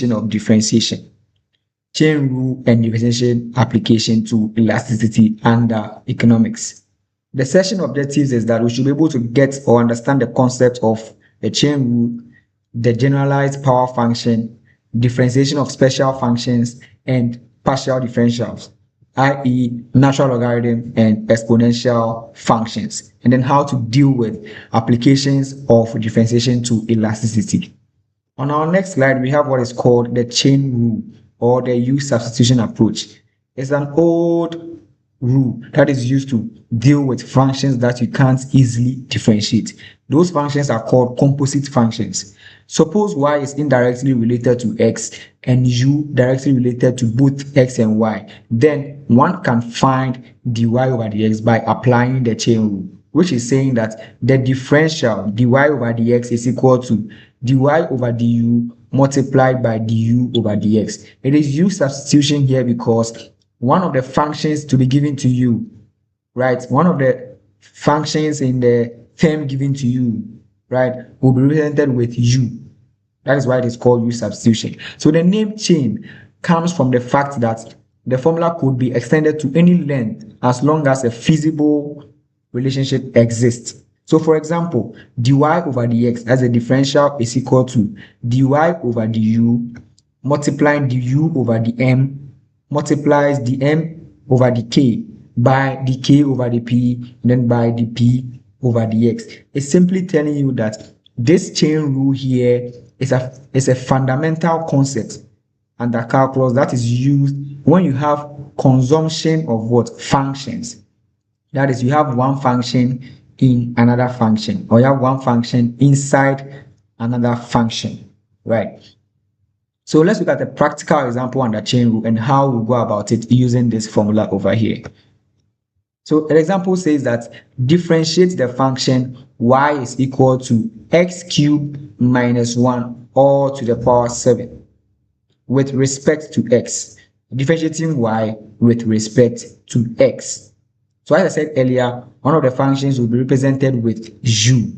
definition of differentiation, chain rule and differentiation application to elasticity under economics. The session objectives is that we should be able to get or understand the concept of the chain rule, the generalized power function, differentiation of special functions, and partial differentials, i.e. natural logarithm and exponential functions, and then how to deal with applications of differentiation to elasticity. On our next slide, we have what is called the chain rule or the U-substitution approach. It's an old rule that is used to deal with functions that you can't easily differentiate. Those functions are called composite functions. Suppose y is indirectly related to x and u directly related to both x and y. Then one can find dy over dx by applying the chain rule, which is saying that the differential dy over dx is equal to dy over du multiplied by du over dx. It is u substitution here because one of the functions to be given to you, right? One of the functions in the term given to you, right, will be represented with u. That is why it is called u substitution. So the name chain comes from the fact that the formula could be extended to any length as long as a feasible relationship exists. So for example, dy over dx as a differential is equal to dy over du multiplying du over dm multiplies dm over dk by dk over dp, and then by dp over dx. It's simply telling you that this chain rule here is a fundamental concept under calculus that is used when you have consumption of what? Functions. That is, you have one function in another function, or you have one function inside another function, right? So let's look at a practical example under chain rule and how we go about it using this formula over here. So an example says that differentiate the function y is equal to x cubed minus 1 all to the power 7 with respect to x. Differentiating y with respect to x. So as I said earlier, one of the functions will be represented with u.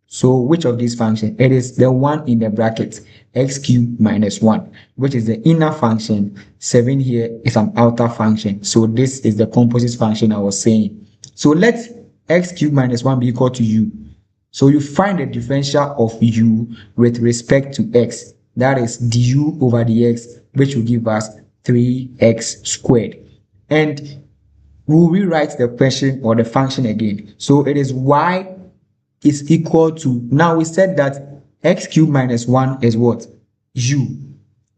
So which of these functions? It is the one in the bracket, x cubed minus 1, which is the inner function. 7 here is an outer function. So this is the composite function I was saying. So let x cubed minus 1 be equal to u. So you find the differential of u with respect to x. That is du over dx, which will give us 3x squared. And we'll rewrite the question or the function again. So it is y is equal to, now we said that x cubed minus 1 is what? U,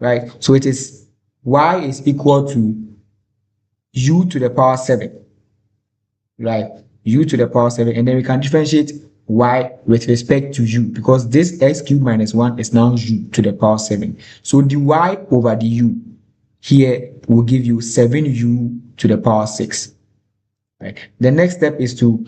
right? So it is y is equal to u to the power 7, right? U to the power 7, and then we can differentiate y with respect to u because this x cubed minus 1 is now u to the power 7. So dy over du here will give you 7u to the power 6, right? The next step is to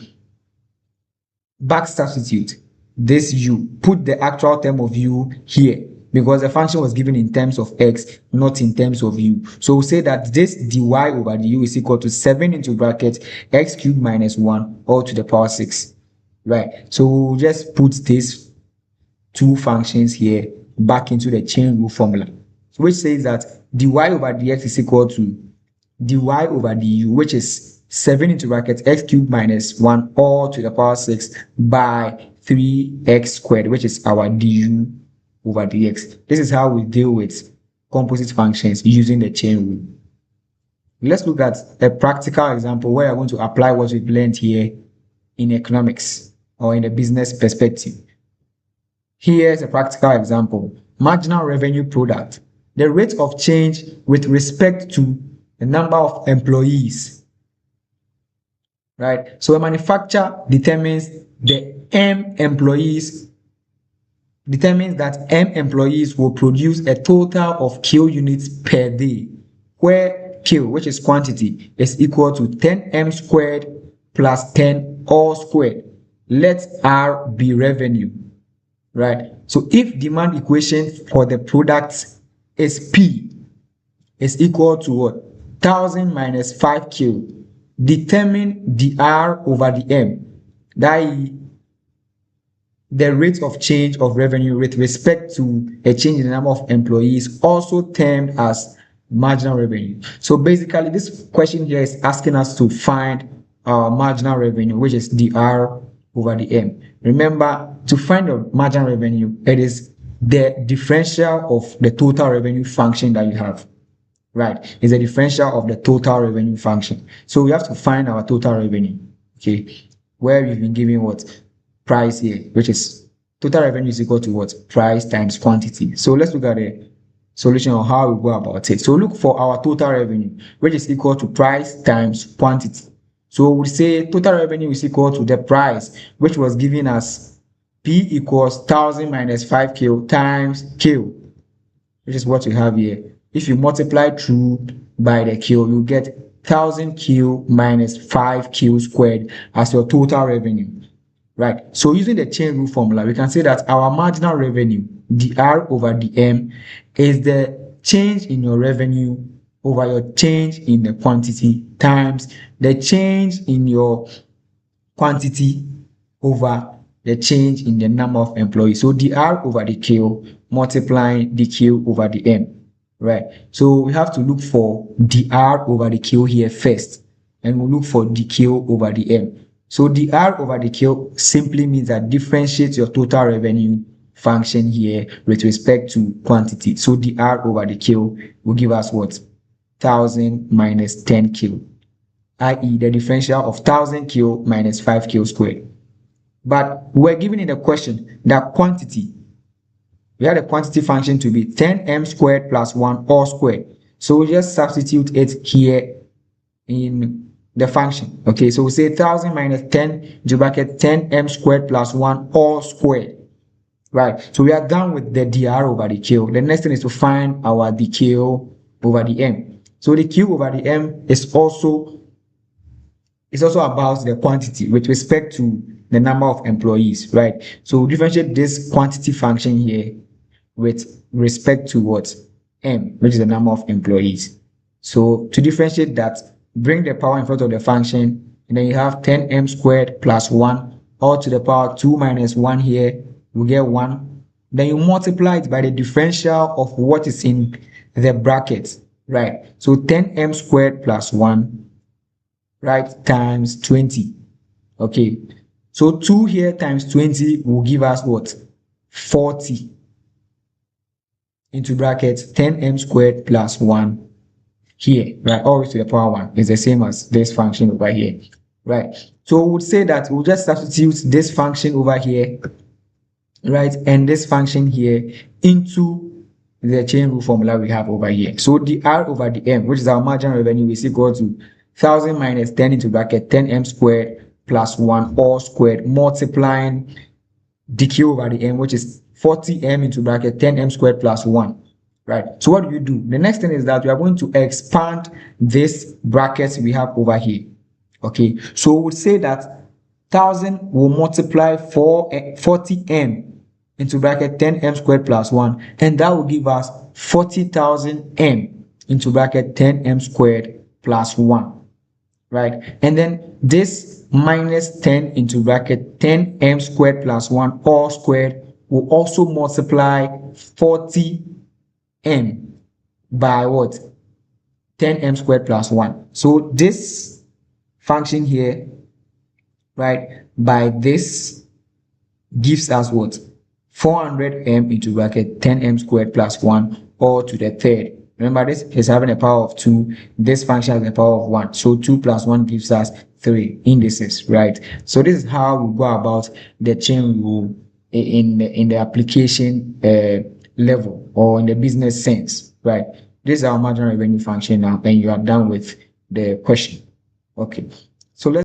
back substitute this u, put the actual term of u here because the function was given in terms of x, not in terms of u. So we'll say that this dy over du is equal to 7 into bracket x cubed minus 1 all to the power 6, right? So we'll just put these two functions here back into the chain rule formula, which says that dy over dx is equal to dy over du, which is 7 into bracket x cubed minus 1 all to the power 6 by 3x squared, which is our du over dx. This is how we deal with composite functions using the chain rule. Let's look at a practical example where I'm going to apply what we've learned here in economics or in a business perspective. Here's a practical example. Marginal revenue product. The rate of change with respect to the number of employees. Right? So a manufacturer determines that m employees will produce a total of kill units per day, where kill, which is quantity, is equal to 10m squared plus 10 all squared. Let R be revenue, right? So if demand equation for the products is P is equal to what? 1000 minus 5 kill. Determine the R over the M. That is the rate of change of revenue with respect to a change in the number of employees, also termed as marginal revenue. So basically, this question here is asking us to find our marginal revenue, which is the R over the M. Remember, to find the marginal revenue, it is the differential of the total revenue function that you have. Right, is the differential of the total revenue function. So we have to find our total revenue. Okay, where we've been given what price here, which is total revenue is equal to what price times quantity. So let's look at the solution on how we go about it. So look for our total revenue, which is equal to price times quantity. So we say total revenue is equal to the price, which was given as P equals 1000 minus 5Q times Q, which is what we have here. If you multiply through by the Q, you get 1000Q minus 5Q squared as your total revenue. Right. So using the chain rule formula, we can say that our marginal revenue, dr over dm, is the change in your revenue over your change in the quantity times the change in your quantity over the change in the number of employees. So dr over the q multiplying the q over the m. Right. So we have to look for dr over the q here first, and we'll look for dq over the m. So dr over dq simply means that differentiate your total revenue function here with respect to quantity. So dr over dq will give us what? 1000 minus 10q, i.e. the differential of 1000q minus 5q squared. But we're given in the question that quantity, we had a quantity function to be 10m squared plus 1 all squared. So we just substitute it here in the function. Okay, so we say 1000 minus 10 into bracket 10m squared plus 1 all squared. Right, so we are done with the dr over the q. The next thing is to find our dq over the m. So the q over the m is also about the quantity with respect to the number of employees. Right, so differentiate this quantity function here with respect to what? M, which is the number of employees. So to differentiate that, bring the power in front of the function, and then you have 10m squared plus 1 all to the power 2 minus 1 here, we get 1. Then you multiply it by the differential of what is in the bracket, right? So 10m squared plus 1, right, times 20. Okay, so 2 here times 20 will give us what? 40 into bracket 10m squared plus 1 here, right, always to the power 1 is the same as this function over here, right? So we would say that we'll just substitute this function over here, right, and this function here into the chain rule formula we have over here. So the r over the m, which is our marginal revenue, is equal to 1000 minus 10 into bracket 10m squared plus 1 all squared multiplying dq over the m, which is 40m into bracket 10m squared plus 1. Right, so what do? The next thing is that we are going to expand this bracket we have over here. Okay, so we would say that 1000 will multiply 40m into bracket 10m squared plus 1, and that will give us 40,000 m into bracket 10m squared plus 1. Right, and then this minus 10 into bracket 10m squared plus 1 all squared will also multiply 40m by what? 10m squared plus 1. So this function here, right, by this gives us what? 400m into bracket 10m squared plus 1 all to the third. Remember, this is having a power of 2. This function has a power of 1. So 2 plus 1 gives us 3 indices, right? So this is how we go about the chain rule in the application level or in the business sense, right? This is our marginal revenue function now, and you are done with the question. Okay, so let's